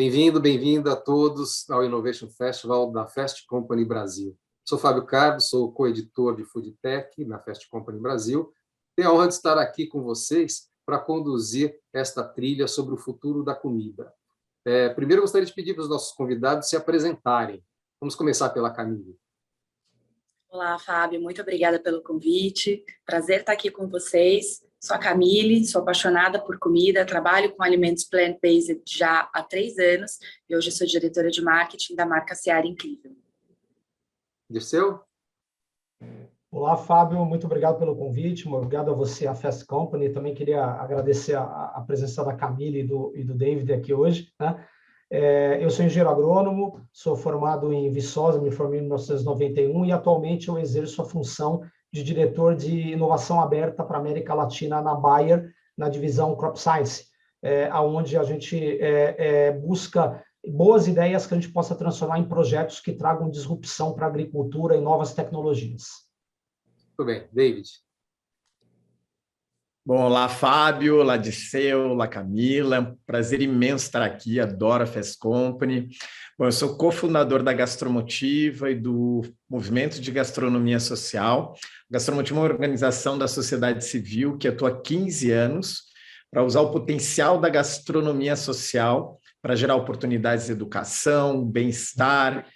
Bem-vindo a todos ao Innovation Festival da Fast Company Brasil. Sou Fábio Carlos, sou co-editor de Food Tech na Fast Company Brasil. Tenho a honra de estar aqui com vocês para conduzir esta trilha sobre o futuro da comida. Primeiro, gostaria de pedir para os nossos convidados se apresentarem. Vamos começar pela Camille. Olá, Fábio, muito obrigada pelo convite. Prazer estar aqui com vocês. Sou a Camille, sou apaixonada por comida, trabalho com alimentos plant-based já há 3 anos e hoje sou diretora de marketing da marca Seara Incrível. Dirceu? Olá, Fábio, muito obrigado pelo convite, obrigado a você, a Fast Company. Também queria agradecer a presença da Camille e do David aqui hoje, né? Eu sou engenheiro agrônomo, sou formado em Viçosa, me formei em 1991 e atualmente eu exerço a função de diretor de inovação aberta para a América Latina na Bayer, na divisão Crop Science, onde a gente busca boas ideias que a gente possa transformar em projetos que tragam disrupção para a agricultura e novas tecnologias. Muito bem. David? Bom, olá, Fábio, olá, Dirceu, olá, Camila. Prazer imenso estar aqui, adoro a Fast Company. Bom, eu sou cofundador da Gastromotiva e do Movimento de Gastronomia Social. A Gastromotiva é uma organização da sociedade civil que atua há 15 anos para usar o potencial da gastronomia social para gerar oportunidades de educação, bem-estar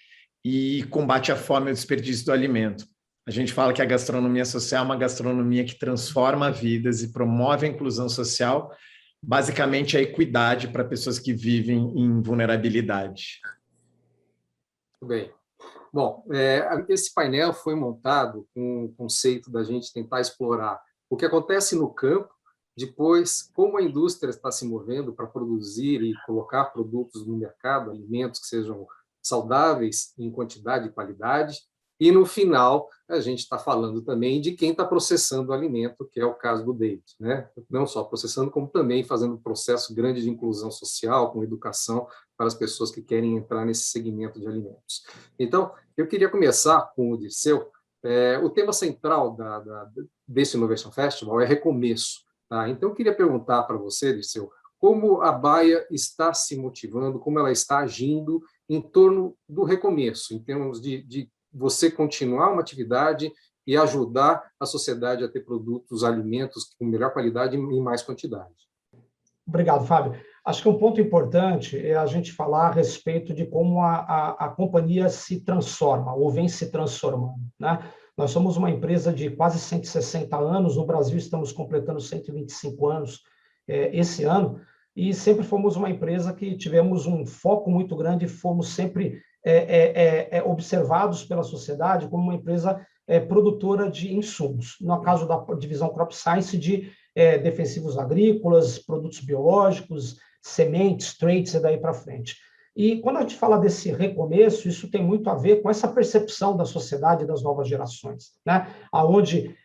e combate à fome e ao desperdício do alimento. A gente fala que a gastronomia social é uma gastronomia que transforma vidas e promove a inclusão social, basicamente a equidade para pessoas que vivem em vulnerabilidade. Muito bem. Bom, esse painel foi montado com o conceito da gente tentar explorar o que acontece no campo, depois como a indústria está se movendo para produzir e colocar produtos no mercado, alimentos que sejam saudáveis em quantidade e qualidade, e no final a gente está falando também de quem está processando o alimento, que é o caso do David, né? Não só processando, como também fazendo um processo grande de inclusão social, com educação para as pessoas que querem entrar nesse segmento de alimentos. Então, eu queria começar com o Dirceu. O tema central desse Innovation Festival é recomeço. Tá? Então, eu queria perguntar para você, Dirceu, como a Bayer está se motivando, como ela está agindo em torno do recomeço, em termos de você continuar uma atividade e ajudar a sociedade a ter produtos, alimentos com melhor qualidade e em mais quantidade. Obrigado, Fábio. Acho que um ponto importante é a gente falar a respeito de como a companhia se transforma, ou vem se transformando, né? Nós somos uma empresa de quase 160 anos, no Brasil estamos completando 125 anos esse ano, e sempre fomos uma empresa que tivemos um foco muito grande, fomos sempre observados pela sociedade como uma empresa produtora de insumos. No caso da divisão Crop Science, de defensivos agrícolas, produtos biológicos, sementes, traits e daí para frente. E quando a gente fala desse recomeço, isso tem muito a ver com essa percepção da sociedade e das novas gerações, né? Onde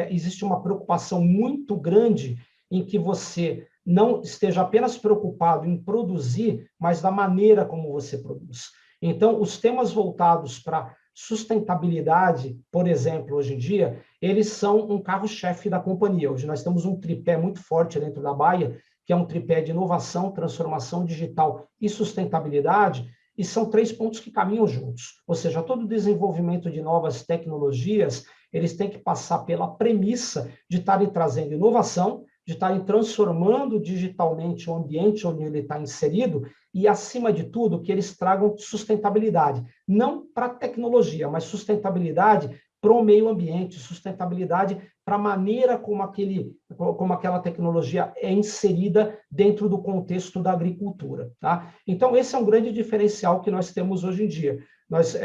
existe uma preocupação muito grande em que você não esteja apenas preocupado em produzir, mas da maneira como você produz. Então, os temas voltados para sustentabilidade, por exemplo, hoje em dia, eles são um carro-chefe da companhia. Hoje nós temos um tripé muito forte dentro da Bayer, que é um tripé de inovação, transformação digital e sustentabilidade, e são 3 pontos que caminham juntos. Ou seja, todo o desenvolvimento de novas tecnologias, eles têm que passar pela premissa de estarem trazendo inovação, de estarem transformando digitalmente o ambiente onde ele está inserido e, acima de tudo, que eles tragam sustentabilidade. Não para a tecnologia, mas sustentabilidade para o meio ambiente, sustentabilidade para a maneira como aquela tecnologia é inserida dentro do contexto da agricultura. Tá? Então, esse é um grande diferencial que nós temos hoje em dia. Nós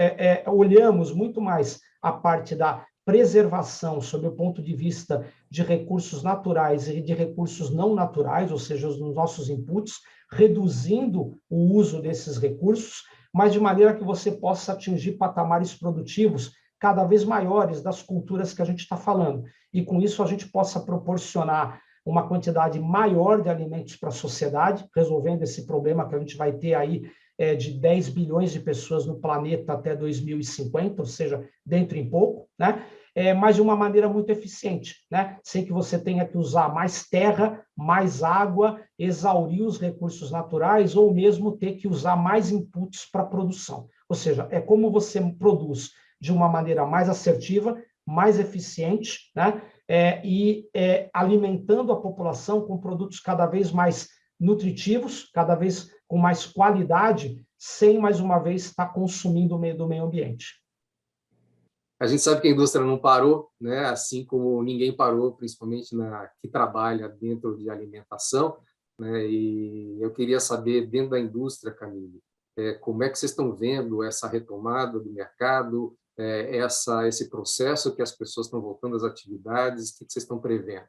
olhamos muito mais a parte da preservação sob o ponto de vista de recursos naturais e de recursos não naturais, ou seja, os nossos inputs, reduzindo o uso desses recursos, mas de maneira que você possa atingir patamares produtivos cada vez maiores das culturas que a gente está falando. E com isso a gente possa proporcionar uma quantidade maior de alimentos para a sociedade, resolvendo esse problema que a gente vai ter aí de 10 bilhões de pessoas no planeta até 2050, ou seja, dentro em pouco, né? mas de uma maneira muito eficiente, né? Sem que você tenha que usar mais terra, mais água, exaurir os recursos naturais ou mesmo ter que usar mais inputs para a produção. Ou seja, é como você produz de uma maneira mais assertiva, mais eficiente, né? Alimentando a população com produtos cada vez mais nutritivos, cada vez com mais qualidade, sem, mais uma vez, estar consumindo o meio do meio ambiente. A gente sabe que a indústria não parou, né? Assim como ninguém parou, principalmente que trabalha dentro de alimentação, né? E eu queria saber, dentro da indústria, Camille, como é que vocês estão vendo essa retomada do mercado, esse processo que as pessoas estão voltando às atividades, o que vocês estão prevendo?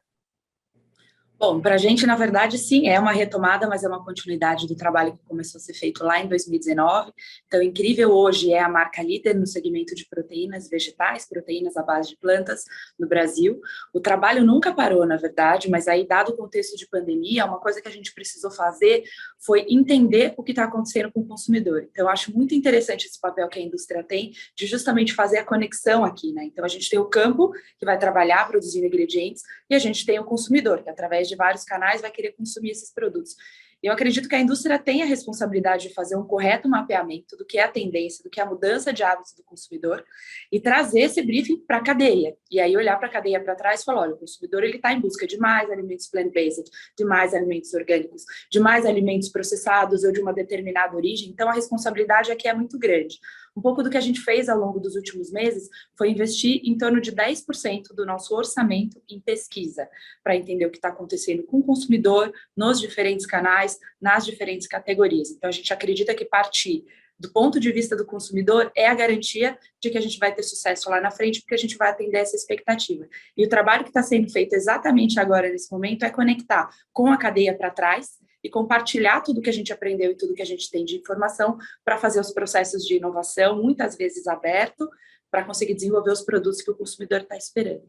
Bom, para a gente, na verdade, sim, é uma retomada, mas é uma continuidade do trabalho que começou a ser feito lá em 2019. Então, Incrível hoje é a marca líder no segmento de proteínas vegetais, proteínas à base de plantas no Brasil. O trabalho nunca parou, na verdade, mas aí, dado o contexto de pandemia, uma coisa que a gente precisou fazer foi entender o que está acontecendo com o consumidor. Então, eu acho muito interessante esse papel que a indústria tem de justamente fazer a conexão aqui, né? Então, a gente tem o campo, que vai trabalhar produzindo ingredientes, e a gente tem o consumidor, que através de vários canais vai querer consumir esses produtos. Eu acredito que a indústria tem a responsabilidade de fazer um correto mapeamento do que é a tendência, do que é a mudança de hábitos do consumidor e trazer esse briefing para a cadeia. E aí olhar para a cadeia para trás e falar, olha, o consumidor está em busca de mais alimentos plant-based, de mais alimentos orgânicos, de mais alimentos processados ou de uma determinada origem. Então, a responsabilidade aqui é muito grande. Um pouco do que a gente fez ao longo dos últimos meses foi investir em torno de 10% do nosso orçamento em pesquisa, para entender o que está acontecendo com o consumidor, nos diferentes canais, nas diferentes categorias. Então, a gente acredita que partir do ponto de vista do consumidor é a garantia de que a gente vai ter sucesso lá na frente, porque a gente vai atender essa expectativa. E o trabalho que está sendo feito exatamente agora, nesse momento, é conectar com a cadeia para trás e compartilhar tudo que a gente aprendeu e tudo que a gente tem de informação para fazer os processos de inovação, muitas vezes aberto, para conseguir desenvolver os produtos que o consumidor está esperando.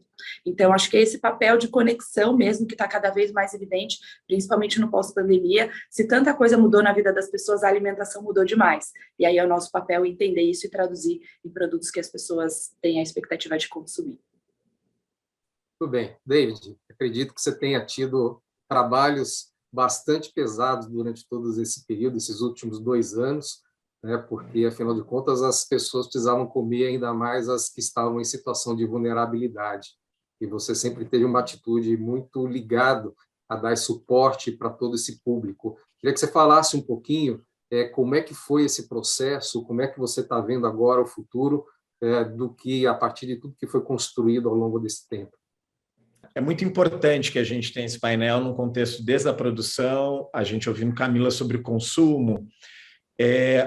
Então, acho que é esse papel de conexão mesmo que está cada vez mais evidente, principalmente no pós-pandemia. Se tanta coisa mudou na vida das pessoas, a alimentação mudou demais. E aí é o nosso papel entender isso e traduzir em produtos que as pessoas têm a expectativa de consumir. Tudo bem. David, acredito que você tenha tido trabalhos bastante pesados durante todo esse período, esses últimos 2 anos, né, porque, afinal de contas, as pessoas precisavam comer, ainda mais as que estavam em situação de vulnerabilidade. E você sempre teve uma atitude muito ligada a dar suporte para todo esse público. Queria que você falasse um pouquinho como é que foi esse processo, como é que você está vendo agora o futuro do que, a partir de tudo que foi construído ao longo desse tempo. É muito importante que a gente tenha esse painel num contexto desde a produção, a gente ouvindo Camila sobre o consumo.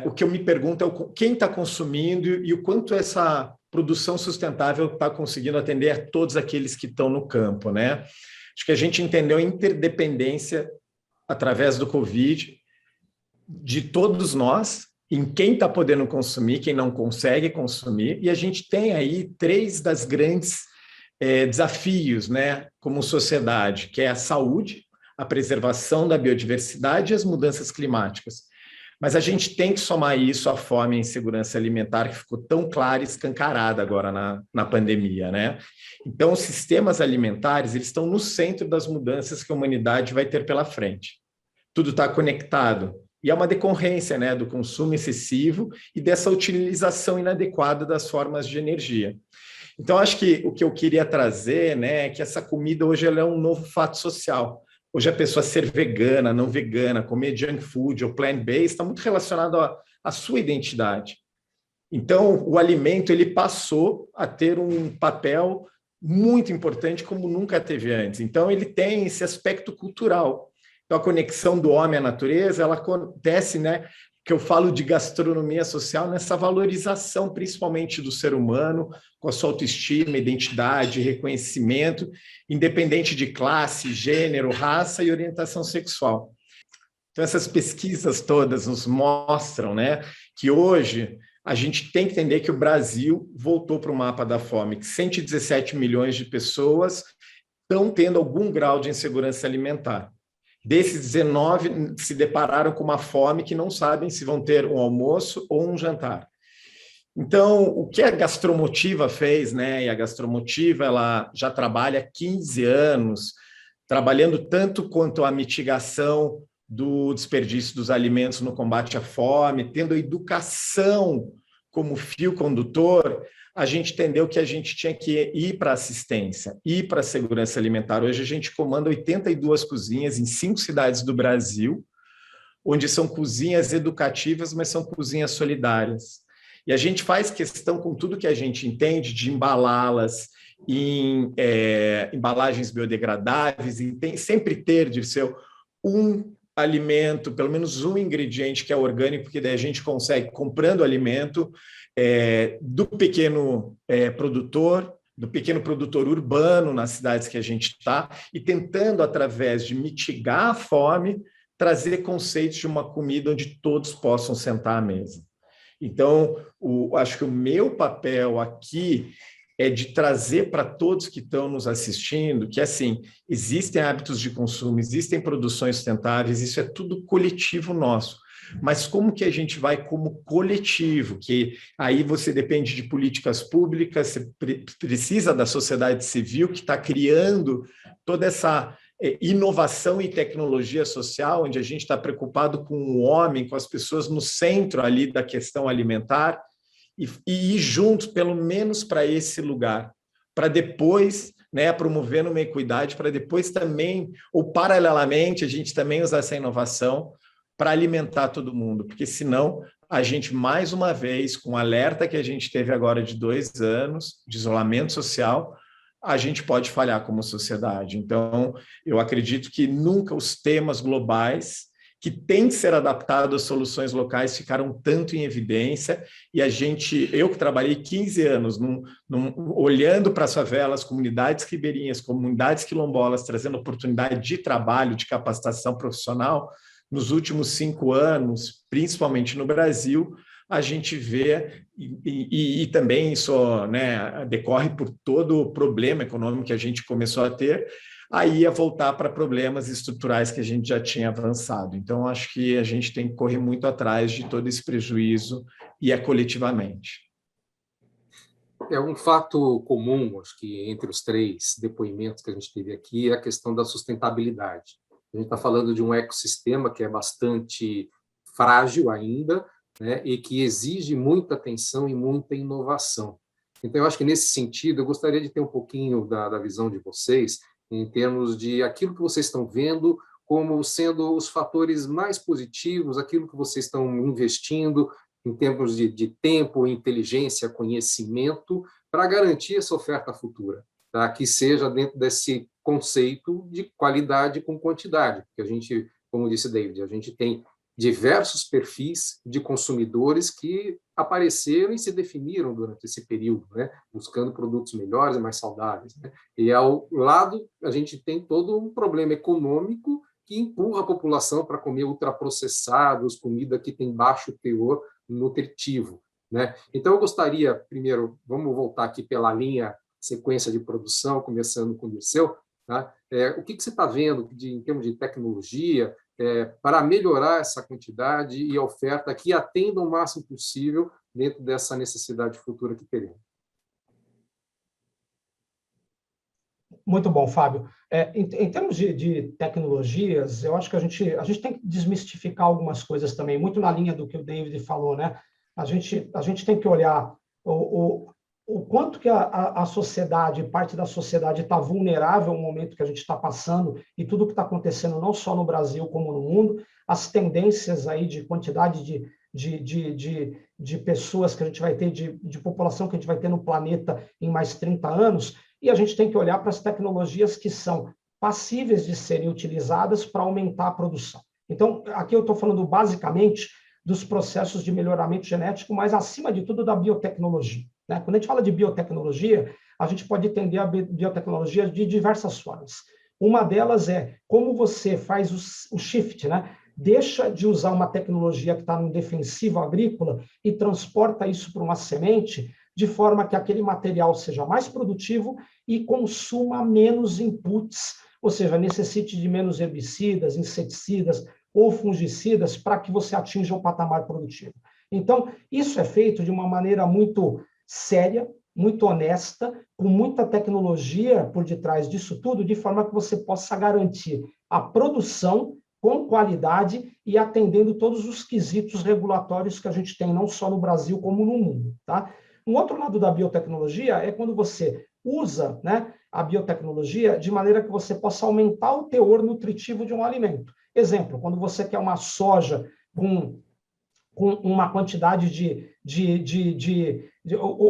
O que eu me pergunto é quem está consumindo e o quanto essa produção sustentável está conseguindo atender a todos aqueles que estão no campo, né? Acho que a gente entendeu a interdependência através do Covid de todos nós, em quem está podendo consumir, quem não consegue consumir, e a gente tem aí 3 das grandes desafios, né, como sociedade, que é a saúde, a preservação da biodiversidade e as mudanças climáticas. Mas a gente tem que somar isso à fome e insegurança alimentar, que ficou tão clara e escancarada agora na pandemia, né? Então, os sistemas alimentares, eles estão no centro das mudanças que a humanidade vai ter pela frente. Tudo está conectado. E é uma decorrência, né, do consumo excessivo e dessa utilização inadequada das formas de energia. Então, acho que o que eu queria trazer, né, é que essa comida hoje ela é um novo fato social. Hoje a pessoa ser vegana, não vegana, comer junk food ou plant-based está muito relacionado à sua identidade. Então, o alimento ele passou a ter um papel muito importante como nunca teve antes. Então, ele tem esse aspecto cultural. Então, a conexão do homem à natureza, ela acontece, né, que eu falo de gastronomia social nessa valorização, principalmente do ser humano, com a sua autoestima, identidade, reconhecimento, independente de classe, gênero, raça e orientação sexual. Então, essas pesquisas todas nos mostram, né, que hoje a gente tem que entender que o Brasil voltou para o mapa da fome, que 117 milhões de pessoas estão tendo algum grau de insegurança alimentar. Desses 19 se depararam com uma fome que não sabem se vão ter um almoço ou um jantar. Então, o que a Gastromotiva fez, né? E a Gastromotiva, ela já trabalha há 15 anos, trabalhando tanto quanto a mitigação do desperdício dos alimentos no combate à fome, tendo a educação como fio condutor, a gente entendeu que a gente tinha que ir para a assistência, ir para a segurança alimentar. Hoje a gente comanda 82 cozinhas em 5 cidades do Brasil, onde são cozinhas educativas, mas são cozinhas solidárias. E a gente faz questão, com tudo que a gente entende, de embalá-las em embalagens biodegradáveis, e sempre ter de ser um alimento, pelo menos um ingrediente que é orgânico, porque daí a gente consegue, comprando alimento do pequeno produtor urbano nas cidades que a gente está, e tentando, através de mitigar a fome, trazer conceitos de uma comida onde todos possam sentar à mesa. Então, acho que o meu papel aqui é de trazer para todos que estão nos assistindo que, assim, existem hábitos de consumo, existem produções sustentáveis, isso é tudo coletivo nosso. Mas como que a gente vai como coletivo? Que aí você depende de políticas públicas, você precisa da sociedade civil que está criando toda essa inovação e tecnologia social, onde a gente está preocupado com o homem, com as pessoas no centro ali da questão alimentar, e ir juntos, pelo menos para esse lugar, para depois, né, promovendo uma equidade, para depois também, ou paralelamente, a gente também usar essa inovação para alimentar todo mundo, porque senão a gente, mais uma vez, com o alerta que a gente teve agora de 2 anos de isolamento social, a gente pode falhar como sociedade. Então, eu acredito que nunca os temas globais que têm que ser adaptados às soluções locais ficaram tanto em evidência, e eu que trabalhei 15 anos olhando para as favelas, comunidades ribeirinhas, comunidades quilombolas, trazendo oportunidade de trabalho, de capacitação profissional, nos últimos 5 anos, principalmente no Brasil, a gente vê, e também isso, né, decorre por todo o problema econômico que a gente começou a ter, aí ia voltar para problemas estruturais que a gente já tinha avançado. Então, acho que a gente tem que correr muito atrás de todo esse prejuízo, e coletivamente. É um fato comum, acho que entre os 3 depoimentos que a gente teve aqui, é a questão da sustentabilidade. A gente está falando de um ecossistema que é bastante frágil ainda, né, e que exige muita atenção e muita inovação. Então, eu acho que, nesse sentido, eu gostaria de ter um pouquinho da visão de vocês, em termos de aquilo que vocês estão vendo como sendo os fatores mais positivos, aquilo que vocês estão investindo em termos de tempo, inteligência, conhecimento, para garantir essa oferta futura, tá? Que seja dentro desse conceito de qualidade com quantidade, porque a gente, como disse David, a gente tem diversos perfis de consumidores que apareceram e se definiram durante esse período, né? Buscando produtos melhores e mais saudáveis, né? E, ao lado, a gente tem todo um problema econômico que empurra a população para comer ultraprocessados, comida que tem baixo teor nutritivo, né? Então, eu gostaria, primeiro, vamos voltar aqui pela linha sequência de produção, começando com o Dirceu, tá? O que você está vendo em termos de tecnologia, para melhorar essa quantidade e oferta que atenda o máximo possível dentro dessa necessidade futura que teremos? Muito bom, Fábio. Em termos de tecnologias, eu acho que a gente tem que desmistificar algumas coisas também, muito na linha do que o David falou, né? A gente tem que olhar o quanto que a sociedade, parte da sociedade, está vulnerável ao momento que a gente está passando, e tudo que está acontecendo não só no Brasil como no mundo, as tendências aí de quantidade de pessoas que a gente vai ter, de população que a gente vai ter no planeta em mais 30 anos, e a gente tem que olhar para as tecnologias que são passíveis de serem utilizadas para aumentar a produção. Então, aqui eu estou falando basicamente dos processos de melhoramento genético, mas, acima de tudo, da biotecnologia, né? Quando a gente fala de biotecnologia, a gente pode entender a biotecnologia de diversas formas. Uma delas é como você faz o shift, né? Deixa de usar uma tecnologia que está no defensivo agrícola e transporta isso para uma semente, de forma que aquele material seja mais produtivo e consuma menos inputs, ou seja, necessite de menos herbicidas, inseticidas ou fungicidas para que você atinja o patamar produtivo. Então, isso é feito de uma maneira muito séria, muito honesta, com muita tecnologia por detrás disso tudo, de forma que você possa garantir a produção com qualidade e atendendo todos os quesitos regulatórios que a gente tem, não só no Brasil, como no mundo. Tá? Um outro lado da biotecnologia é quando você usa, né, a biotecnologia de maneira que você possa aumentar o teor nutritivo de um alimento. Exemplo, quando você quer uma soja com uma quantidade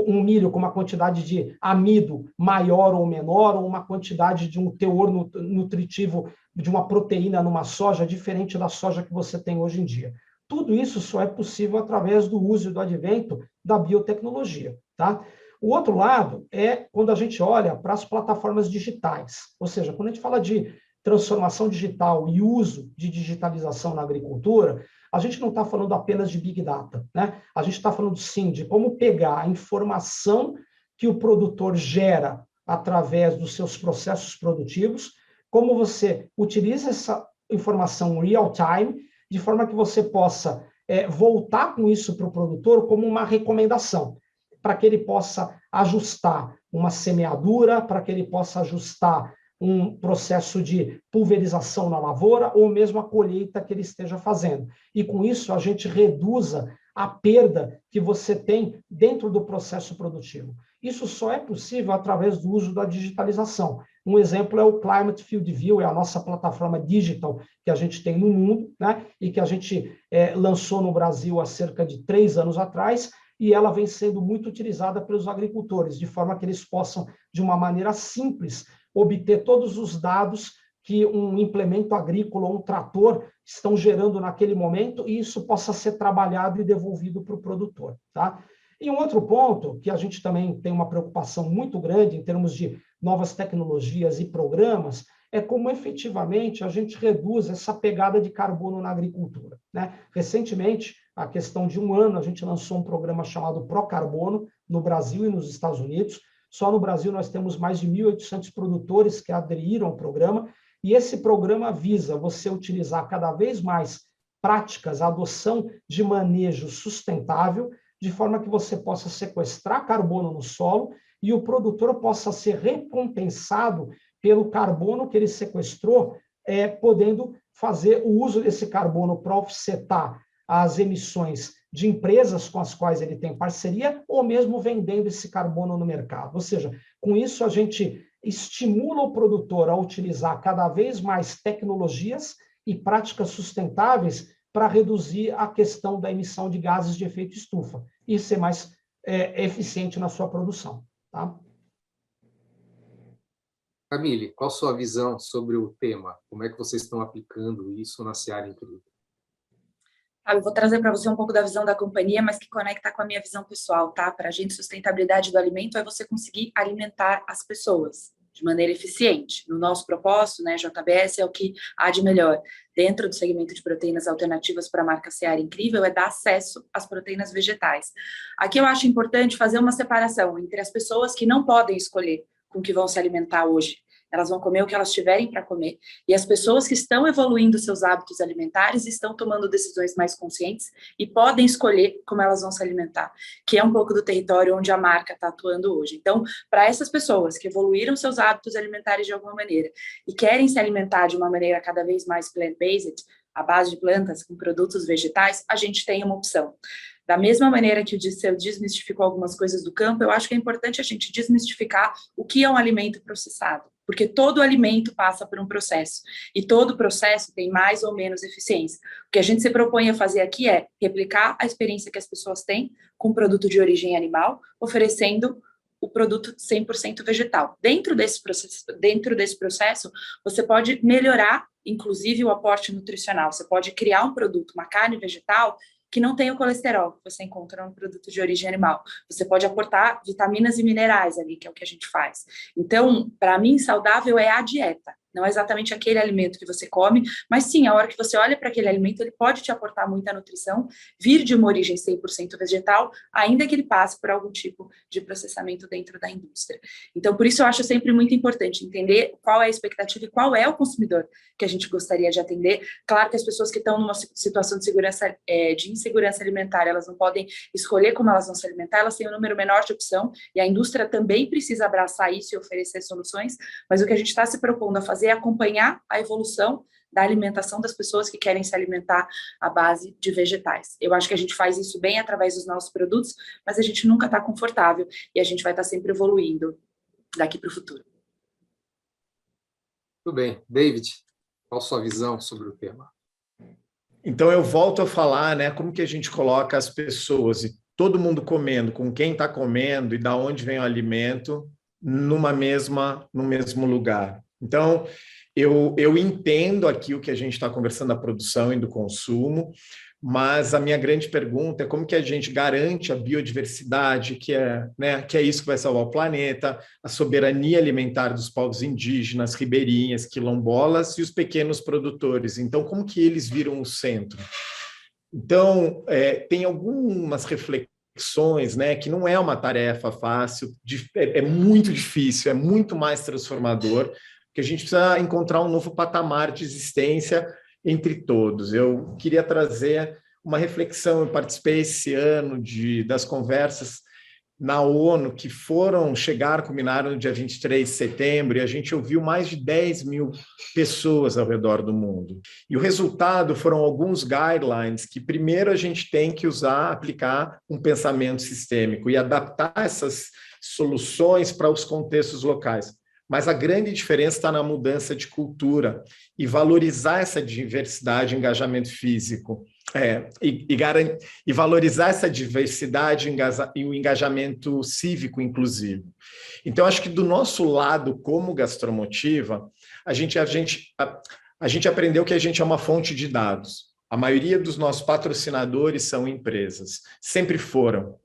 um milho com uma quantidade de amido maior ou menor, ou uma quantidade de um teor nutritivo de uma proteína numa soja diferente da soja que você tem hoje em dia. Tudo isso só é possível através do uso e do advento da biotecnologia, tá? O outro lado é quando a gente olha para as plataformas digitais, ou seja, quando a gente fala de transformação digital e uso de digitalização na agricultura, a gente não está falando apenas de Big Data, né? A gente está falando, sim, de como pegar a informação que o produtor gera através dos seus processos produtivos, como você utiliza essa informação real-time, de forma que você possa voltar com isso para o produtor como uma recomendação, para que ele possa ajustar uma semeadura, para que ele possa ajustar um processo de pulverização na lavoura ou mesmo a colheita que ele esteja fazendo. E com isso a gente reduza a perda que você tem dentro do processo produtivo. Isso só é possível através do uso da digitalização. Um exemplo é o Climate Field View, é a nossa plataforma digital que a gente tem no mundo, né? E que a gente lançou no Brasil há cerca de 3 anos atrás, e ela vem sendo muito utilizada pelos agricultores, de forma que eles possam, de uma maneira simples, obter todos os dados que um implemento agrícola ou um trator estão gerando naquele momento, e isso possa ser trabalhado e devolvido para o produtor. Tá? E um outro ponto, que a gente também tem uma preocupação muito grande em termos de novas tecnologias e programas, é como efetivamente a gente reduz essa pegada de carbono na agricultura. Né? Recentemente, a questão de 1 ano, a gente lançou um programa chamado Procarbono no Brasil e nos Estados Unidos. Só no Brasil nós temos mais de 1.800 produtores que aderiram ao programa, e esse programa visa você utilizar cada vez mais práticas, a adoção de manejo sustentável, de forma que você possa sequestrar carbono no solo e o produtor possa ser recompensado pelo carbono que ele sequestrou, podendo fazer o uso desse carbono para offsetar as emissões de empresas com as quais ele tem parceria, ou mesmo vendendo esse carbono no mercado. Ou seja, com isso a gente estimula o produtor a utilizar cada vez mais tecnologias e práticas sustentáveis para reduzir a questão da emissão de gases de efeito estufa e ser mais eficiente na sua produção. Tá? Camille, qual a sua visão sobre o tema? Como é que vocês estão aplicando isso na Seara Incrível? Eu vou trazer para você um pouco da visão da companhia, mas que conecta com a minha visão pessoal, tá? Para a gente, sustentabilidade do alimento é você conseguir alimentar as pessoas de maneira eficiente. No nosso propósito, né, JBS, é o que há de melhor dentro do segmento de proteínas alternativas para a marca Seara Incrível, é dar acesso às proteínas vegetais. Aqui eu acho importante fazer uma separação entre as pessoas que não podem escolher com o que vão se alimentar hoje. Elas vão comer o que elas tiverem para comer. E as pessoas que estão evoluindo seus hábitos alimentares estão tomando decisões mais conscientes e podem escolher como elas vão se alimentar, que é um pouco do território onde a marca está atuando hoje. Então, para essas pessoas que evoluíram seus hábitos alimentares de alguma maneira e querem se alimentar de uma maneira cada vez mais plant-based, à base de plantas, com produtos vegetais, a gente tem uma opção. Da mesma maneira que o Disseu desmistificou algumas coisas do campo, eu acho que é importante a gente desmistificar o que é um alimento processado, porque todo alimento passa por um processo, e todo processo tem mais ou menos eficiência. O que a gente se propõe a fazer aqui é replicar a experiência que as pessoas têm com produto de origem animal, oferecendo o produto 100% vegetal. Dentro desse processo, você pode melhorar, inclusive, o aporte nutricional. Você pode criar um produto, uma carne vegetal, que não tem o colesterol que você encontra no produto de origem animal. Você pode aportar vitaminas e minerais ali, que é o que a gente faz. Então, para mim, saudável é a dieta. Não é exatamente aquele alimento que você come, mas sim, a hora que você olha para aquele alimento, ele pode te aportar muita nutrição, vir de uma origem 100% vegetal, ainda que ele passe por algum tipo de processamento dentro da indústria. Então, por isso eu acho sempre muito importante entender qual é a expectativa e qual é o consumidor que a gente gostaria de atender. Claro que as pessoas que estão numa situação de insegurança alimentar, elas não podem escolher como elas vão se alimentar, elas têm um número menor de opção, e a indústria também precisa abraçar isso e oferecer soluções, mas o que a gente está se propondo a fazer é acompanhar a evolução da alimentação das pessoas que querem se alimentar à base de vegetais. Eu acho que a gente faz isso bem através dos nossos produtos, mas a gente nunca está confortável e a gente vai estar sempre evoluindo daqui para o futuro. Tudo bem. David, qual a sua visão sobre o tema? Então, eu volto a falar, né, como que a gente coloca as pessoas e todo mundo comendo, com quem está comendo e da onde vem o alimento, no mesmo lugar. Então, eu entendo aqui o que a gente está conversando da produção e do consumo, mas a minha grande pergunta é como que a gente garante a biodiversidade, que é isso que vai salvar o planeta, a soberania alimentar dos povos indígenas, ribeirinhas, quilombolas e os pequenos produtores. Então, como que eles viram o centro? Então, tem algumas reflexões, né, que não é uma tarefa fácil, é muito difícil, é muito mais transformador, que a gente precisa encontrar um novo patamar de existência entre todos. Eu queria trazer uma reflexão, eu participei esse ano das conversas na ONU, que culminaram no dia 23 de setembro, e a gente ouviu mais de 10 mil pessoas ao redor do mundo. E o resultado foram alguns guidelines que, primeiro, a gente tem que aplicar um pensamento sistêmico e adaptar essas soluções para os contextos locais. Mas a grande diferença está na mudança de cultura e valorizar essa diversidade e engajamento físico. E valorizar essa diversidade e o engajamento cívico inclusivo. Então, acho que do nosso lado, como Gastromotiva, a gente aprendeu que a gente é uma fonte de dados. A maioria dos nossos patrocinadores são empresas, sempre foram.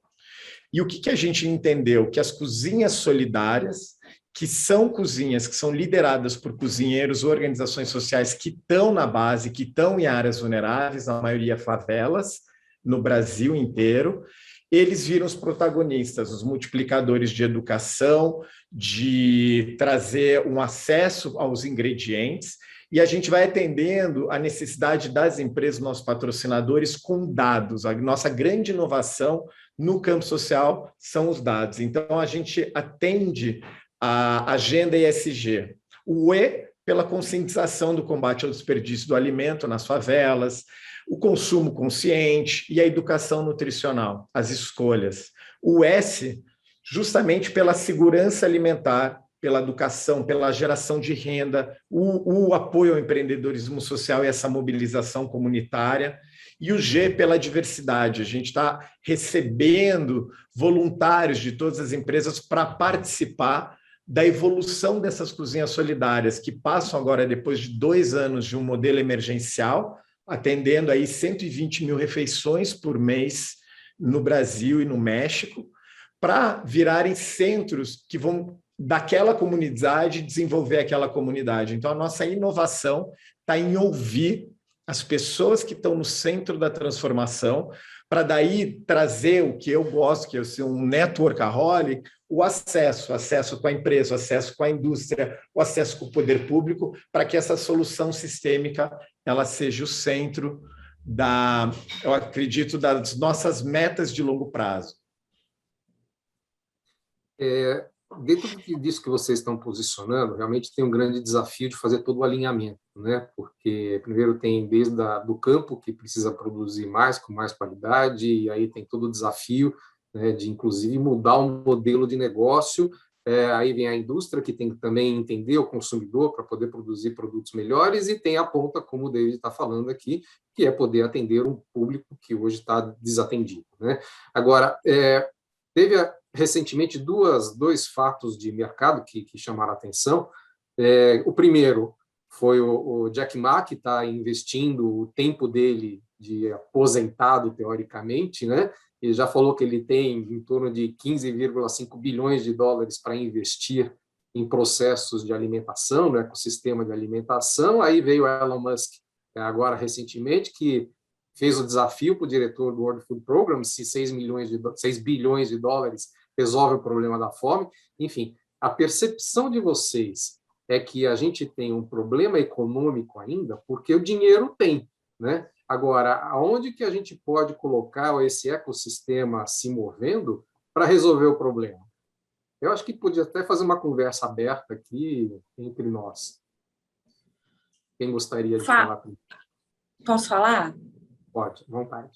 E o que a gente entendeu? Que as cozinhas solidárias, que são cozinhas que são lideradas por cozinheiros, organizações sociais que estão na base, que estão em áreas vulneráveis, na maioria favelas, no Brasil inteiro, eles viram os protagonistas, os multiplicadores de educação, de trazer um acesso aos ingredientes, e a gente vai atendendo a necessidade das empresas, nossos patrocinadores, com dados. A nossa grande inovação no campo social são os dados. Então, a gente atende a agenda ESG. O E, pela conscientização do combate ao desperdício do alimento nas favelas, o consumo consciente e a educação nutricional, as escolhas. O S, justamente pela segurança alimentar, pela educação, pela geração de renda, o apoio ao empreendedorismo social e essa mobilização comunitária. E o G, pela diversidade. A gente está recebendo voluntários de todas as empresas para participar da evolução dessas cozinhas solidárias, que passam agora, depois de 2 anos de um modelo emergencial, atendendo aí 120 mil refeições por mês no Brasil e no México, para virarem centros que vão, daquela comunidade, desenvolver aquela comunidade. Então, a nossa inovação está em ouvir as pessoas que estão no centro da transformação, para daí trazer o que eu gosto, que eu sou um networkaholic, o acesso com a empresa, o acesso com a indústria, o acesso com o poder público, para que essa solução sistêmica ela seja o centro eu acredito, das nossas metas de longo prazo. Dentro disso que vocês estão posicionando, realmente tem um grande desafio de fazer todo o alinhamento, né? Porque primeiro tem desde do campo, que precisa produzir mais, com mais qualidade, e aí tem todo o desafio, né, de inclusive mudar o modelo de negócio. Aí vem a indústria, que tem que também entender o consumidor para poder produzir produtos melhores, e tem a ponta, como o David está falando aqui, que é poder atender um público que hoje está desatendido, né? Agora, teve recentemente dois fatos de mercado que chamaram a atenção. O primeiro foi o Jack Ma, que está investindo o tempo dele de aposentado, teoricamente, né? Ele já falou que ele tem em torno de 15,5 bilhões de dólares para investir em processos de alimentação, no ecossistema de alimentação. Aí veio o Elon Musk, agora recentemente, que fez o desafio para o diretor do World Food Program, se 6 bilhões de dólares resolve o problema da fome. Enfim, a percepção de vocês é que a gente tem um problema econômico ainda, porque o dinheiro tem, né? Agora, aonde que a gente pode colocar esse ecossistema se movendo para resolver o problema? Eu acho que podia até fazer uma conversa aberta aqui entre nós. Quem gostaria de falar? Posso falar? Pode, à vontade.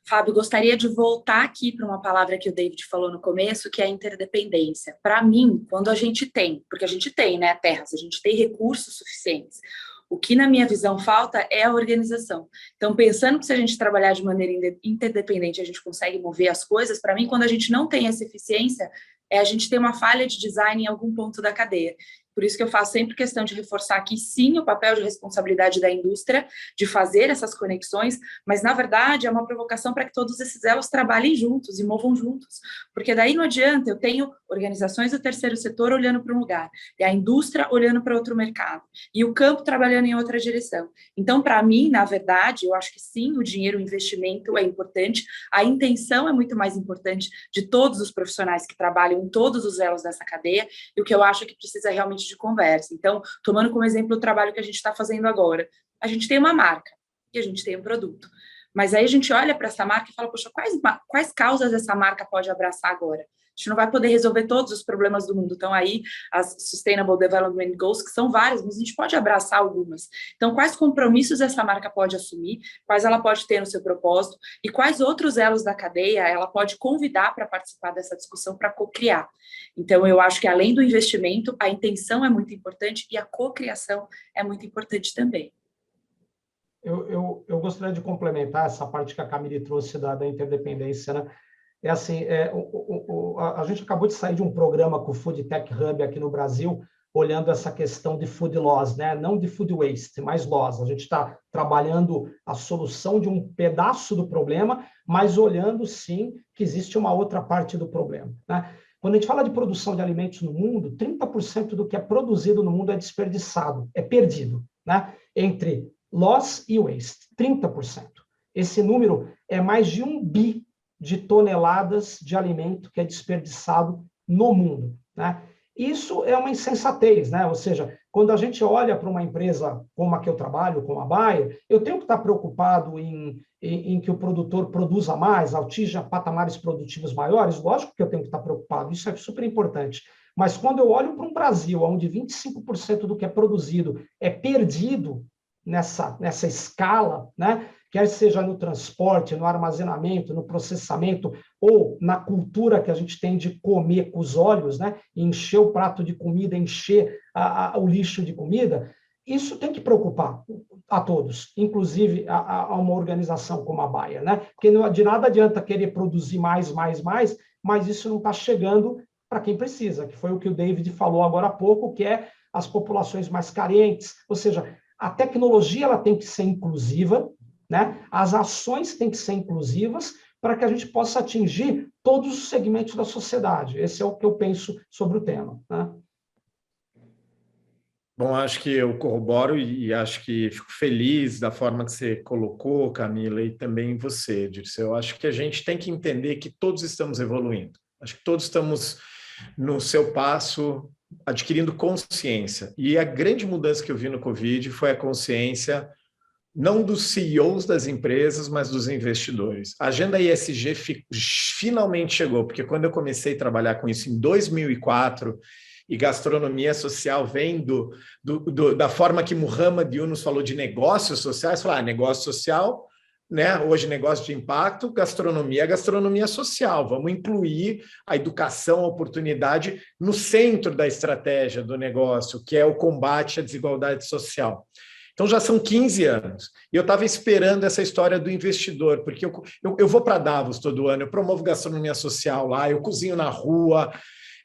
Fábio, gostaria de voltar aqui para uma palavra que o David falou no começo, que é a interdependência. Para mim, quando a gente tem, porque a gente tem, né, terras, a gente tem recursos suficientes, o que, na minha visão, falta é a organização. Então, pensando que se a gente trabalhar de maneira interdependente, a gente consegue mover as coisas, para mim, quando a gente não tem essa eficiência, a gente tem uma falha de design em algum ponto da cadeia. Por isso que eu faço sempre questão de reforçar aqui, sim, o papel de responsabilidade da indústria, de fazer essas conexões, mas, na verdade, é uma provocação para que todos esses elos trabalhem juntos e movam juntos. Porque daí não adianta, eu tenho organizações do terceiro setor olhando para um lugar, e a indústria olhando para outro mercado, e o campo trabalhando em outra direção. Então, para mim, na verdade, eu acho que sim, o dinheiro, o investimento é importante, a intenção é muito mais importante de todos os profissionais que trabalham em todos os elos dessa cadeia, e o que eu acho que precisa realmente de conversa. Então, tomando como exemplo o trabalho que a gente está fazendo agora, a gente tem uma marca e a gente tem um produto. Mas aí a gente olha para essa marca e fala, poxa, quais causas essa marca pode abraçar agora? A gente não vai poder resolver todos os problemas do mundo. Então, aí, as Sustainable Development Goals, que são várias, mas a gente pode abraçar algumas. Então, quais compromissos essa marca pode assumir, quais ela pode ter no seu propósito, e quais outros elos da cadeia ela pode convidar para participar dessa discussão, para co-criar. Então, eu acho que, além do investimento, a intenção é muito importante e a co-criação é muito importante também. Eu gostaria de complementar essa parte que a Camille trouxe da interdependência, né? É assim, a gente acabou de sair de um programa com o Food Tech Hub aqui no Brasil, olhando essa questão de food loss, né? Não de food waste, mas loss. A gente está trabalhando a solução de um pedaço do problema, mas olhando, sim, que existe uma outra parte do problema, né? Quando a gente fala de produção de alimentos no mundo, 30% do que é produzido no mundo é desperdiçado, é perdido, né? Entre loss e waste, 30%. Esse número é mais de 1 bi de toneladas de alimento que é desperdiçado no mundo, né? Isso é uma insensatez, né? Ou seja, quando a gente olha para uma empresa como a que eu trabalho, como a Bayer, eu tenho que estar preocupado em que o produtor produza mais, atinja patamares produtivos maiores, lógico que eu tenho que estar preocupado, isso é super importante. Mas quando eu olho para um Brasil onde 25% do que é produzido é perdido nessa escala, né? Quer seja no transporte, no armazenamento, no processamento, ou na cultura que a gente tem de comer com os olhos, né? Encher o prato de comida, encher o lixo de comida, isso tem que preocupar a todos, inclusive a uma organização como a Bayer, né? Porque de nada adianta querer produzir mais, mas isso não está chegando para quem precisa, que foi o que o David falou agora há pouco, que é as populações mais carentes, ou seja, a tecnologia ela tem que ser inclusiva, né? As ações têm que ser inclusivas para que a gente possa atingir todos os segmentos da sociedade. Esse é o que eu penso sobre o tema, né? Bom, acho que eu corroboro e acho que fico feliz da forma que você colocou, Camila, e também você, Dirceu. Eu acho que a gente tem que entender que todos estamos evoluindo. Acho que todos estamos no seu passo, adquirindo consciência. E a grande mudança que eu vi no Covid foi a consciência não dos CEOs das empresas, mas dos investidores. A agenda ESG finalmente chegou, porque quando eu comecei a trabalhar com isso em 2004, e gastronomia social vem da forma que Muhammad Yunus falou de negócios sociais, falar negócio social, né? Hoje negócio de impacto, gastronomia social. Vamos incluir a educação, a oportunidade no centro da estratégia do negócio, que é o combate à desigualdade social. Então, já são 15 anos. E eu estava esperando essa história do investidor, porque eu vou para Davos todo ano, eu promovo gastronomia social lá, eu cozinho na rua,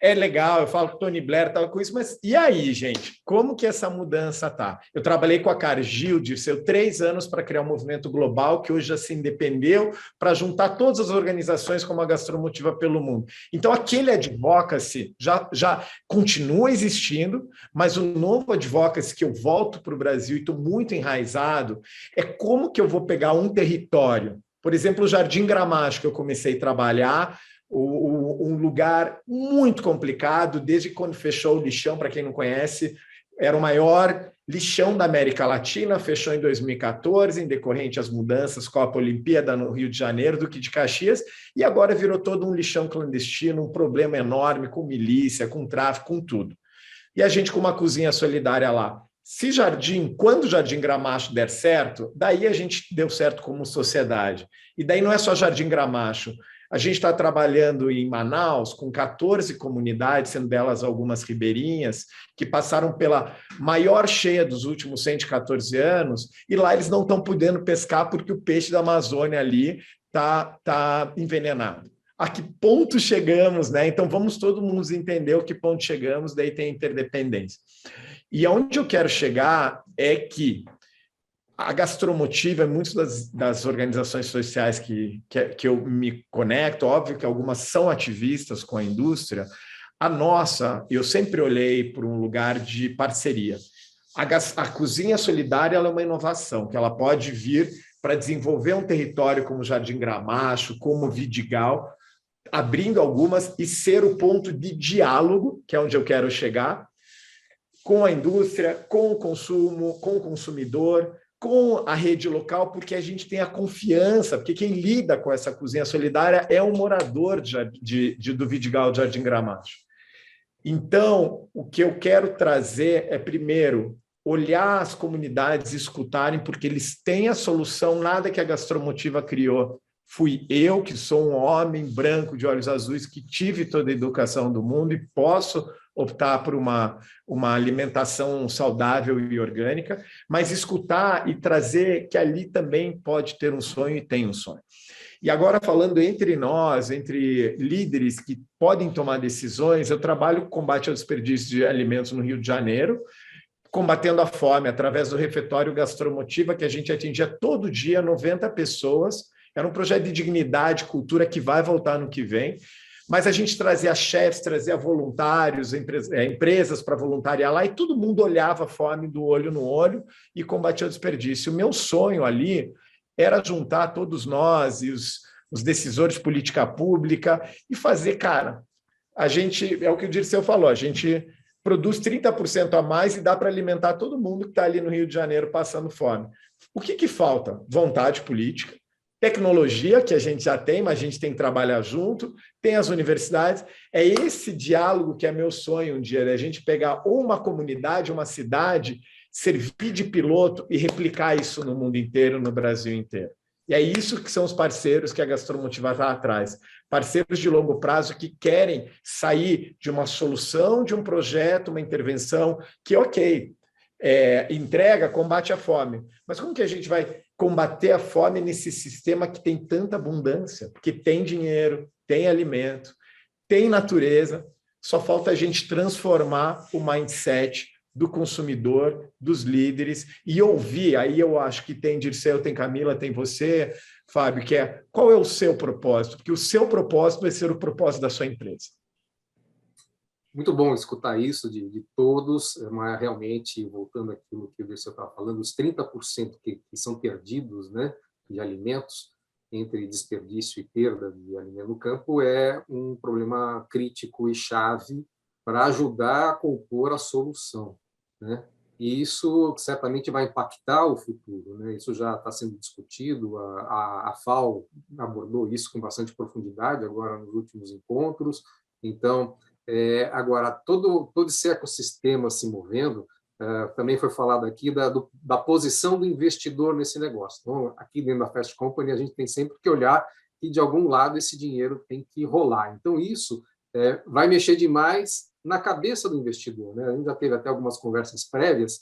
é legal, eu falo que o Tony Blair estava com isso, mas e aí, gente? Como que essa mudança está? Eu trabalhei com a Cargill, Dirceu, 3 anos para criar um movimento global que hoje já se independeu para juntar todas as organizações como a Gastromotiva pelo mundo. Então, aquele advocacy já continua existindo, mas o novo advocacy que eu volto para o Brasil e estou muito enraizado é como que eu vou pegar um território, por exemplo, o Jardim Gramacho, que eu comecei a trabalhar, um lugar muito complicado, desde quando fechou o lixão, para quem não conhece, era o maior lixão da América Latina, fechou em 2014, em decorrente às mudanças Copa Olimpíada no Rio de Janeiro, Duque de Caxias, e agora virou todo um lixão clandestino, um problema enorme com milícia, com tráfico, com tudo. E a gente com uma cozinha solidária lá. Quando o Jardim Gramacho der certo, daí a gente deu certo como sociedade. E daí não é só Jardim Gramacho. A gente está trabalhando em Manaus com 14 comunidades, sendo delas algumas ribeirinhas, que passaram pela maior cheia dos últimos 114 anos, e lá eles não estão podendo pescar porque o peixe da Amazônia ali está envenenado. A que ponto chegamos, né? Então vamos todo mundo entender o que ponto chegamos, daí tem interdependência. E aonde eu quero chegar é que a Gastromotiva, muitas das organizações sociais que eu me conecto, óbvio que algumas são ativistas com a indústria, a nossa, eu sempre olhei por um lugar de parceria. A cozinha solidária ela é uma inovação, que ela pode vir para desenvolver um território como Jardim Gramacho, como Vidigal, abrindo algumas e ser o ponto de diálogo, que é onde eu quero chegar, com a indústria, com o consumo, com o consumidor, com a rede local, porque a gente tem a confiança, porque quem lida com essa cozinha solidária é um morador do Vidigal, de Jardim Gramacho. Então, o que eu quero trazer é, primeiro, olhar as comunidades, escutarem, porque eles têm a solução, nada que a Gastromotiva criou. Fui eu, que sou um homem branco de olhos azuis, que tive toda a educação do mundo e posso optar por uma alimentação saudável e orgânica, mas escutar e trazer que ali também pode ter um sonho e tem um sonho. E agora, falando entre nós, entre líderes que podem tomar decisões, eu trabalho com combate ao desperdício de alimentos no Rio de Janeiro, combatendo a fome através do refeitório Gastromotiva, que a gente atingia todo dia 90 pessoas. Era um projeto de dignidade, cultura que vai voltar no que vem, mas a gente trazia chefes, trazia voluntários, empresas para voluntariar lá, e todo mundo olhava a fome do olho no olho e combatia o desperdício. O meu sonho ali era juntar todos nós e os decisores de política pública e fazer, cara, a gente, é o que o Dirceu falou, a gente produz 30% a mais e dá para alimentar todo mundo que está ali no Rio de Janeiro passando fome. O que falta? Vontade política, tecnologia, que a gente já tem, mas a gente tem que trabalhar junto, tem as universidades. É esse diálogo que é meu sonho um dia, né? A gente pegar uma comunidade, uma cidade, servir de piloto e replicar isso no mundo inteiro, no Brasil inteiro. E é isso que são os parceiros que a Gastromotiva está atrás. Parceiros de longo prazo que querem sair de uma solução, de um projeto, uma intervenção, que, ok, entrega, combate a fome. Mas como que a gente vai combater a fome nesse sistema que tem tanta abundância? Porque tem dinheiro, tem alimento, tem natureza, só falta a gente transformar o mindset do consumidor, dos líderes, e ouvir. Aí eu acho que tem Dirceu, tem Camila, tem você, Fábio, que é qual é o seu propósito? Porque o seu propósito vai ser o propósito da sua empresa. Muito bom escutar isso de todos, mas realmente, voltando àquilo que o Dirceu estava falando, os 30% que são perdidos, né, de alimentos, entre desperdício e perda de alimento no campo, é um problema crítico e chave para ajudar a compor a solução, né? E isso certamente vai impactar o futuro, né? Isso já está sendo discutido, a FAO abordou isso com bastante profundidade agora nos últimos encontros. Então, agora, todo esse ecossistema se movendo, também foi falado aqui da posição do investidor nesse negócio. Então, aqui dentro da Fast Company, a gente tem sempre que olhar que, de algum lado, esse dinheiro tem que rolar. Então, isso vai mexer demais na cabeça do investidor, né? A gente já teve até algumas conversas prévias,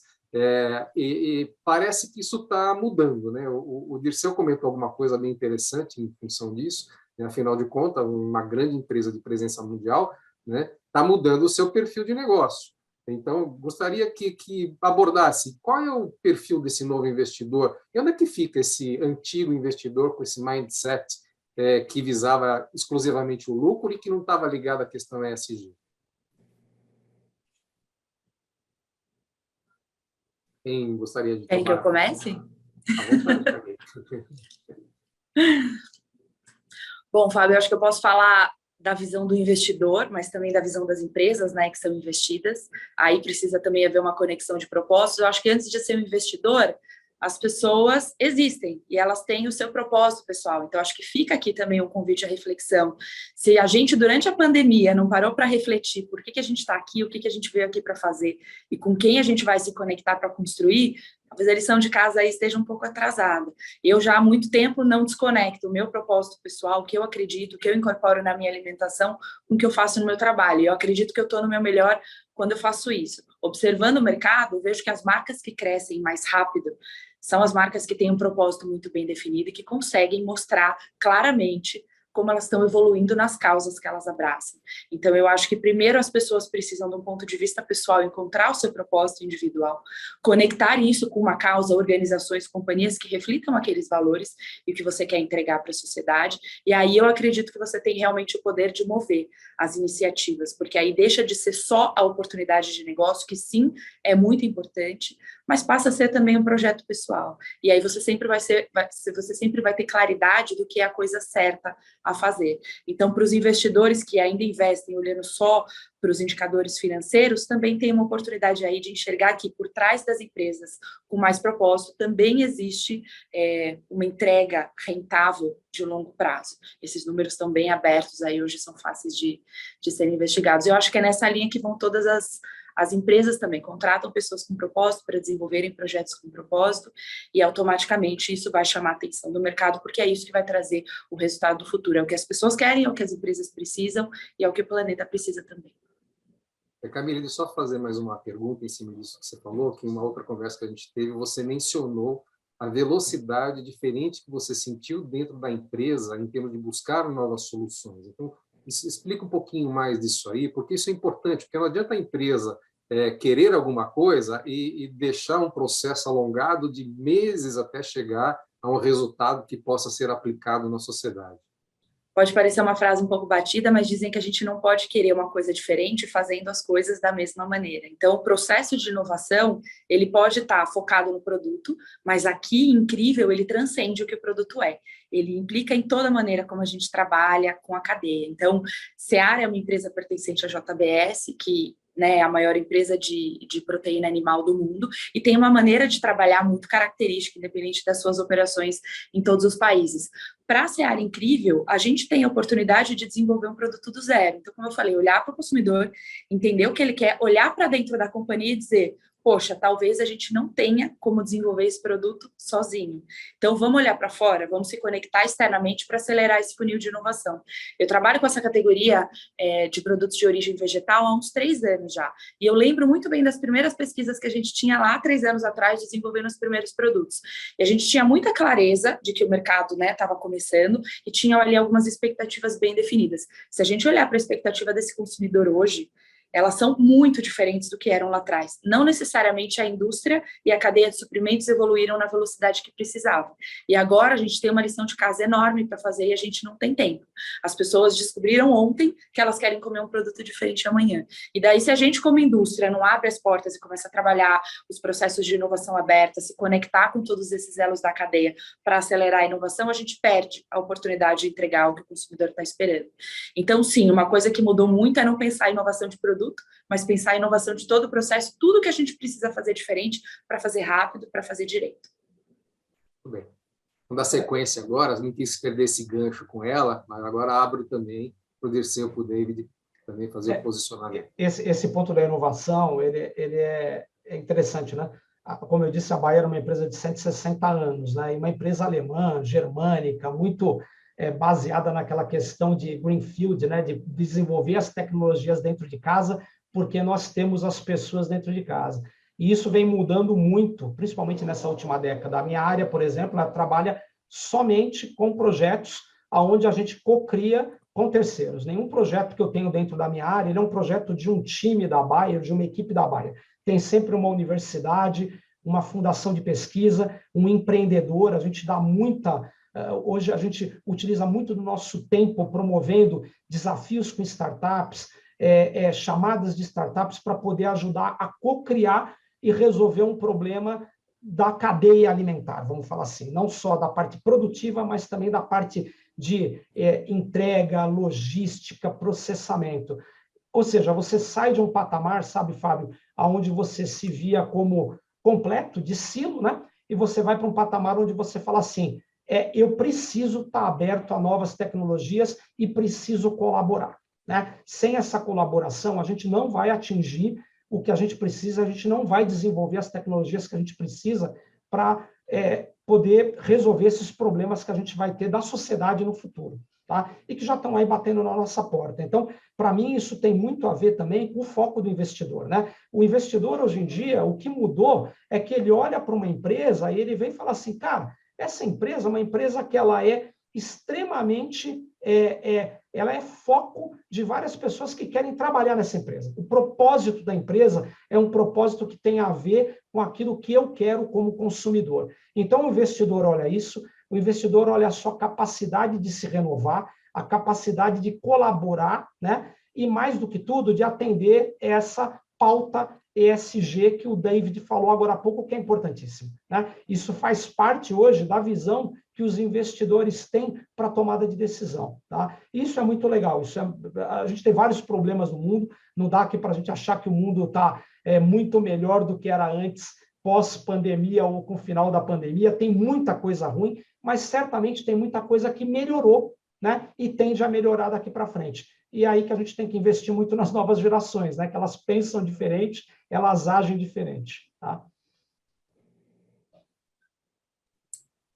e parece que isso está mudando, né? O Dirceu comentou alguma coisa bem interessante em função disso, né? Afinal de contas, uma grande empresa de presença mundial, né, está mudando o seu perfil de negócio. Então, gostaria que abordasse qual é o perfil desse novo investidor e onde é que fica esse antigo investidor com esse mindset que visava exclusivamente o lucro e que não estava ligado à questão ESG. Quem gostaria de tomar? Quer que eu comece? À vontade. Bom, Fábio, eu acho que eu posso falar da visão do investidor, mas também da visão das empresas, né, que são investidas. Aí precisa também haver uma conexão de propósitos. Eu acho que antes de ser um investidor, as pessoas existem e elas têm o seu propósito pessoal. Então, acho que fica aqui também um convite à reflexão. Se a gente, durante a pandemia, não parou para refletir por que a gente está aqui, o que a gente veio aqui para fazer e com quem a gente vai se conectar para construir, talvez a lição de casa aí esteja um pouco atrasada. Eu já há muito tempo não desconecto o meu propósito pessoal, o que eu acredito, o que eu incorporo na minha alimentação, com o que eu faço no meu trabalho. Eu acredito que eu estou no meu melhor quando eu faço isso. Observando o mercado, eu vejo que as marcas que crescem mais rápido são as marcas que têm um propósito muito bem definido e que conseguem mostrar claramente como elas estão evoluindo nas causas que elas abraçam. Então, eu acho que primeiro as pessoas precisam, de um ponto de vista pessoal, encontrar o seu propósito individual, conectar isso com uma causa, organizações, companhias que reflitam aqueles valores e o que você quer entregar para a sociedade. E aí eu acredito que você tem realmente o poder de mover as iniciativas, porque aí deixa de ser só a oportunidade de negócio, que sim, é muito importante, mas passa a ser também um projeto pessoal. E aí você sempre você sempre vai ter claridade do que é a coisa certa a fazer. Então, para os investidores que ainda investem olhando só para os indicadores financeiros, também tem uma oportunidade aí de enxergar que por trás das empresas com mais propósito também existe uma entrega rentável de longo prazo. Esses números estão bem abertos aí, hoje são fáceis de serem investigados. Eu acho que é nessa linha que vão todas as empresas também contratam pessoas com propósito para desenvolverem projetos com propósito e automaticamente isso vai chamar a atenção do mercado, porque é isso que vai trazer o resultado do futuro. É o que as pessoas querem, é o que as empresas precisam e é o que o planeta precisa também. Camila, deixa eu só fazer mais uma pergunta em cima disso que você falou, que em uma outra conversa que a gente teve, você mencionou a velocidade diferente que você sentiu dentro da empresa em termos de buscar novas soluções. Então, explica um pouquinho mais disso aí, porque isso é importante, porque não adianta a empresa querer alguma coisa e deixar um processo alongado de meses até chegar a um resultado que possa ser aplicado na sociedade. Pode parecer uma frase um pouco batida, mas dizem que a gente não pode querer uma coisa diferente fazendo as coisas da mesma maneira. Então, o processo de inovação, ele pode estar focado no produto, mas aqui, incrível, ele transcende o que o produto é. Ele implica em toda a maneira como a gente trabalha com a cadeia. Então, Seara é uma empresa pertencente à JBS, que é a maior empresa de proteína animal do mundo, e tem uma maneira de trabalhar muito característica, independente das suas operações em todos os países. Para a Seara Incrível, a gente tem a oportunidade de desenvolver um produto do zero. Então, como eu falei, olhar para o consumidor, entender o que ele quer, olhar para dentro da companhia e dizer, poxa, talvez a gente não tenha como desenvolver esse produto sozinho. Então, vamos olhar para fora, vamos se conectar externamente para acelerar esse funil de inovação. Eu trabalho com essa categoria de produtos de origem vegetal há uns 3 anos já. E eu lembro muito bem das primeiras pesquisas que a gente tinha lá 3 anos atrás, desenvolvendo os primeiros produtos. E a gente tinha muita clareza de que o mercado estava começando e tinha ali algumas expectativas bem definidas. Se a gente olhar para a expectativa desse consumidor hoje, elas são muito diferentes do que eram lá atrás. Não necessariamente a indústria e a cadeia de suprimentos evoluíram na velocidade que precisavam. E agora a gente tem uma lição de casa enorme para fazer e a gente não tem tempo. As pessoas descobriram ontem que elas querem comer um produto diferente amanhã. E daí, se a gente, como indústria, não abre as portas e começa a trabalhar os processos de inovação aberta, se conectar com todos esses elos da cadeia para acelerar a inovação, a gente perde a oportunidade de entregar o que o consumidor está esperando. Então, sim, uma coisa que mudou muito é não pensar em inovação de produto, mas pensar em inovação de todo o processo, tudo que a gente precisa fazer diferente para fazer rápido, para fazer direito. Muito bem. Vamos dar sequência agora, não quis perder esse gancho com ela, mas agora abro também para o Dirceu, para o David também fazer o posicionamento. Esse ponto da inovação, ele é interessante, né? Como eu disse, a Bayer é uma empresa de 160 anos, né? E uma empresa alemã, germânica, muito baseada naquela questão de greenfield, né, de desenvolver as tecnologias dentro de casa, porque nós temos as pessoas dentro de casa. E isso vem mudando muito, principalmente nessa última década. A minha área, por exemplo, ela trabalha somente com projetos onde a gente cocria com terceiros. Nenhum projeto que eu tenho dentro da minha área, ele é um projeto de um time da Bayer, de uma equipe da Bayer. Tem sempre uma universidade, uma fundação de pesquisa, um empreendedor, a gente dá muita... Hoje a gente utiliza muito do nosso tempo promovendo desafios com startups, chamadas de startups para poder ajudar a co-criar e resolver um problema da cadeia alimentar, vamos falar assim, não só da parte produtiva, mas também da parte de entrega, logística, processamento. Ou seja, você sai de um patamar, sabe, Fábio, onde você se via como completo, de silo, né? E você vai para um patamar onde você fala assim, eu preciso estar aberto a novas tecnologias e preciso colaborar, né? Sem essa colaboração, a gente não vai atingir o que a gente precisa, a gente não vai desenvolver as tecnologias que a gente precisa para poder resolver esses problemas que a gente vai ter da sociedade no futuro, tá? E que já estão aí batendo na nossa porta. Então, para mim, isso tem muito a ver também com o foco do investidor, né? O investidor, hoje em dia, o que mudou é que ele olha para uma empresa e ele vem e fala assim, cara, essa empresa é uma empresa que ela é extremamente... ela é foco de várias pessoas que querem trabalhar nessa empresa. O propósito da empresa é um propósito que tem a ver com aquilo que eu quero como consumidor. Então, o investidor olha isso, o investidor olha a sua capacidade de se renovar, a capacidade de colaborar, né? E, mais do que tudo, de atender essa pauta ESG que o David falou agora há pouco, que é importantíssimo, né? Isso faz parte hoje da visão que os investidores têm para a tomada de decisão, tá? Isso é muito legal. A gente tem vários problemas no mundo, não dá aqui para a gente achar que o mundo está muito melhor do que era antes, pós-pandemia ou com o final da pandemia. Tem muita coisa ruim, mas certamente tem muita coisa que melhorou, né? E tende a melhorar daqui para frente. E é aí que a gente tem que investir muito nas novas gerações, né? Que elas pensam diferente, elas agem diferente, tá?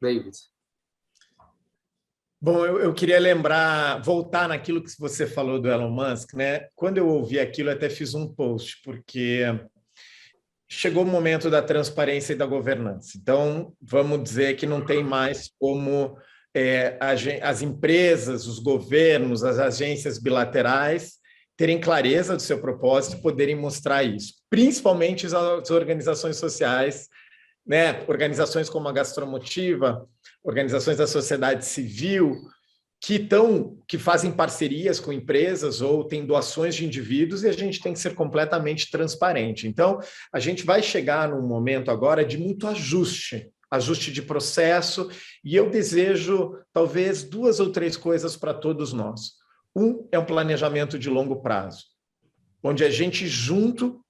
David. Bom, eu queria voltar naquilo que você falou do Elon Musk, né? Quando eu ouvi aquilo, eu até fiz um post, porque chegou o momento da transparência e da governança. Então, vamos dizer que não tem mais como as empresas, os governos, as agências bilaterais terem clareza do seu propósito e poderem mostrar isso, principalmente as organizações sociais, né? Organizações como a Gastromotiva, organizações da sociedade civil, que fazem parcerias com empresas ou têm doações de indivíduos, e a gente tem que ser completamente transparente. Então, a gente vai chegar num momento agora de muito ajuste de processo, e eu desejo talvez 2 ou 3 coisas para todos nós. Um é um planejamento de longo prazo, onde a gente junto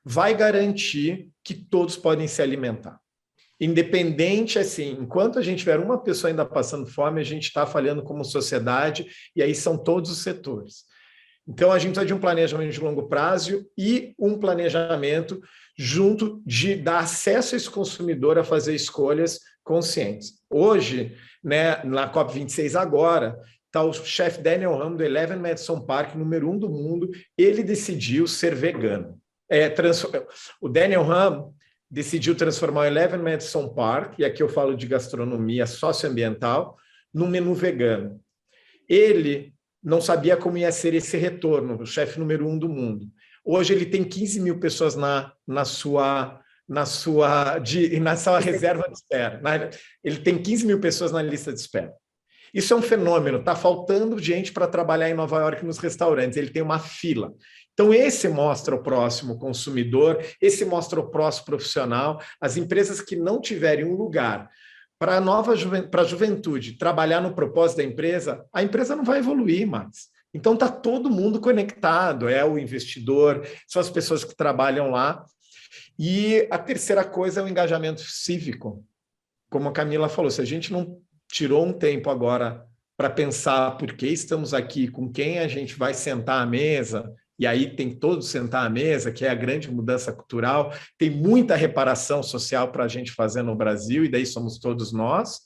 vai garantir que todos podem se alimentar. Independente, assim, enquanto a gente tiver uma pessoa ainda passando fome, a gente está falhando como sociedade, e aí são todos os setores. Então, a gente precisa de um planejamento de longo prazo e um planejamento junto de dar acesso a esse consumidor a fazer escolhas conscientes. Hoje, né, na COP26 agora, está o chefe Daniel Hahn do Eleven Madison Park, número 1 do mundo, ele decidiu ser vegano. O Daniel Hahn decidiu transformar o Eleven Madison Park, e aqui eu falo de gastronomia socioambiental, num menu vegano. Ele não sabia como ia ser esse retorno, o chefe número 1 do mundo. Hoje ele tem 15 mil pessoas na sua reserva de espera. Ele tem 15 mil pessoas na lista de espera. Isso é um fenômeno, está faltando gente para trabalhar em Nova York nos restaurantes, ele tem uma fila. Então, esse mostra o próximo consumidor, esse mostra o próximo profissional. As empresas que não tiverem um lugar para a juventude trabalhar no propósito da empresa, a empresa não vai evoluir mais. Então, está todo mundo conectado, é o investidor, são as pessoas que trabalham lá. E a terceira coisa é o engajamento cívico. Como a Camila falou, se a gente não tirou um tempo agora para pensar por que estamos aqui, com quem a gente vai sentar à mesa, e aí tem todos sentar à mesa, que é a grande mudança cultural, tem muita reparação social para a gente fazer no Brasil, e daí somos todos nós.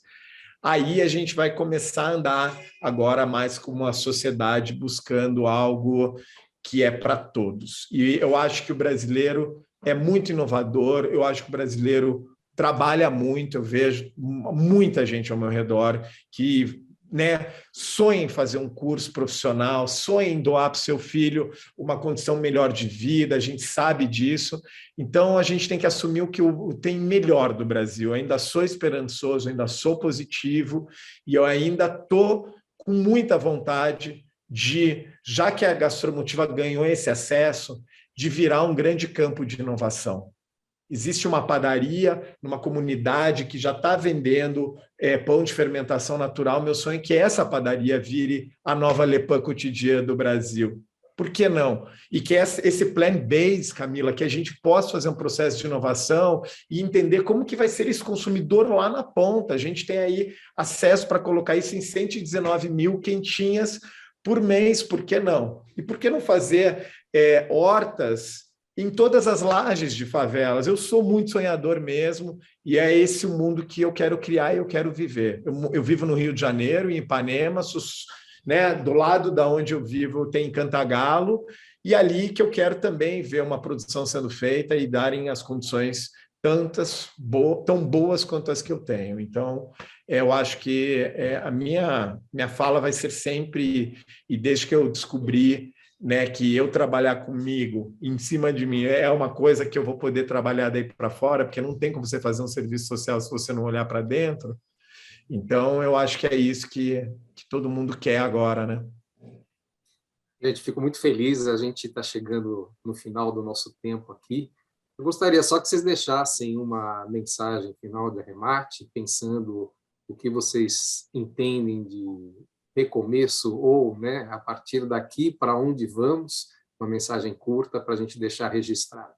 Aí a gente vai começar a andar agora mais como uma sociedade buscando algo que é para todos. E eu acho que o brasileiro é muito inovador, eu acho que o brasileiro trabalha muito, eu vejo muita gente ao meu redor que né, sonha em fazer um curso profissional, sonha em doar para o seu filho uma condição melhor de vida, a gente sabe disso. Então, a gente tem que assumir o que tem melhor do Brasil. Eu ainda sou esperançoso, ainda sou positivo e eu ainda estou com muita vontade de, já que a Gastromotiva ganhou esse acesso, de virar um grande campo de inovação. Existe uma padaria numa comunidade que já está vendendo pão de fermentação natural. Meu sonho é que essa padaria vire a nova Le Pain Quotidien do Brasil. Por que não? E que esse plant-based, Camila, que a gente possa fazer um processo de inovação e entender como que vai ser esse consumidor lá na ponta. A gente tem aí acesso para colocar isso em 119 mil quentinhas por mês, por que não? E por que não fazer hortas em todas as lajes de favelas? Eu sou muito sonhador mesmo, e é esse o mundo que eu quero criar e eu quero viver. Eu vivo no Rio de Janeiro, em Ipanema, né, do lado da onde eu vivo tem Cantagalo, e ali que eu quero também ver uma produção sendo feita e darem as condições tão boas quanto as que eu tenho. Então, eu acho que a minha fala vai ser sempre, e desde que eu descobri, né, que eu trabalhar comigo, em cima de mim, é uma coisa que eu vou poder trabalhar daí para fora, porque não tem como você fazer um serviço social se você não olhar para dentro. Então, eu acho que é isso que todo mundo quer agora, né? Gente, fico muito feliz, a gente está chegando no final do nosso tempo aqui. Eu gostaria só que vocês deixassem uma mensagem final de arremate, pensando o que vocês entendem de recomeço ou, né, a partir daqui para onde vamos, uma mensagem curta para a gente deixar registrado.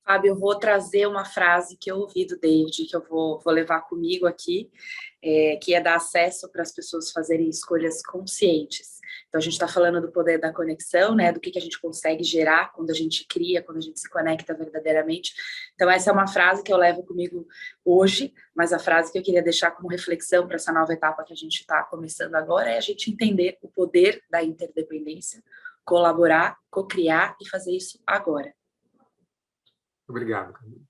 Fábio, eu vou trazer uma frase que eu ouvi do David, que eu vou levar comigo aqui, que é dar acesso para as pessoas fazerem escolhas conscientes. Então, a gente está falando do poder da conexão, né, do que a gente consegue gerar quando a gente cria, quando a gente se conecta verdadeiramente. Então, essa é uma frase que eu levo comigo hoje, mas a frase que eu queria deixar como reflexão para essa nova etapa que a gente está começando agora é a gente entender o poder da interdependência, colaborar, co-criar e fazer isso agora. Obrigado, Camila.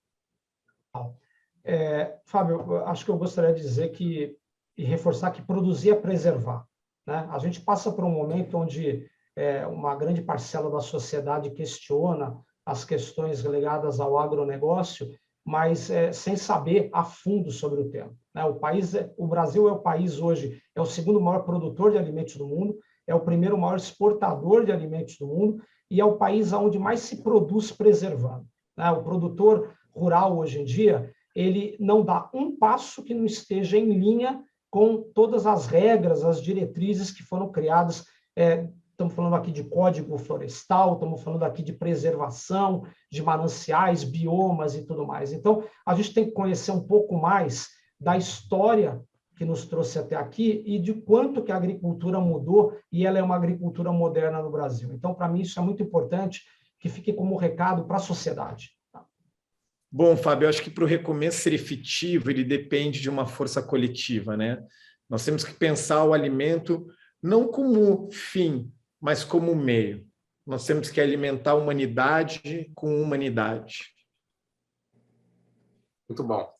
Fábio, acho que eu gostaria de dizer e reforçar que produzir é preservar, né? A gente passa por um momento onde uma grande parcela da sociedade questiona as questões ligadas ao agronegócio, mas sem saber a fundo sobre o tema, né? O Brasil é o país hoje, é o segundo maior produtor de alimentos do mundo, é o primeiro maior exportador de alimentos do mundo e é o país onde mais se produz preservando. O produtor rural, hoje em dia, ele não dá um passo que não esteja em linha com todas as regras, as diretrizes que foram criadas. Estamos falando aqui de código florestal, estamos falando aqui de preservação, de mananciais, biomas e tudo mais. Então, a gente tem que conhecer um pouco mais da história que nos trouxe até aqui e de quanto que a agricultura mudou e ela é uma agricultura moderna no Brasil. Então, para mim, isso é muito importante, que fique como recado para a sociedade. Bom, Fábio, eu acho que para o recomeço ser efetivo, ele depende de uma força coletiva, né? Nós temos que pensar o alimento não como fim, mas como meio. Nós temos que alimentar a humanidade com humanidade. Muito bom.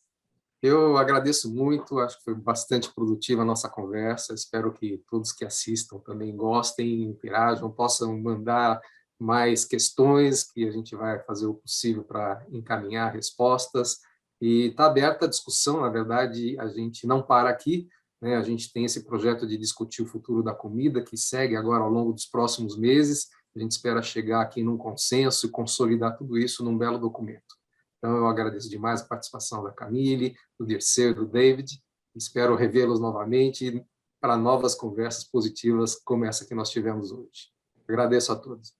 Eu agradeço muito, acho que foi bastante produtiva a nossa conversa, espero que todos que assistam também gostem, interajam, possam mandar mais questões, que a gente vai fazer o possível para encaminhar respostas, e está aberta a discussão. Na verdade, a gente não para aqui, né? A gente tem esse projeto de discutir o futuro da comida, que segue agora ao longo dos próximos meses, a gente espera chegar aqui num consenso e consolidar tudo isso num belo documento. Então, eu agradeço demais a participação da Camille, do Dirceu, do David, espero revê-los novamente para novas conversas positivas como essa que nós tivemos hoje. Agradeço a todos.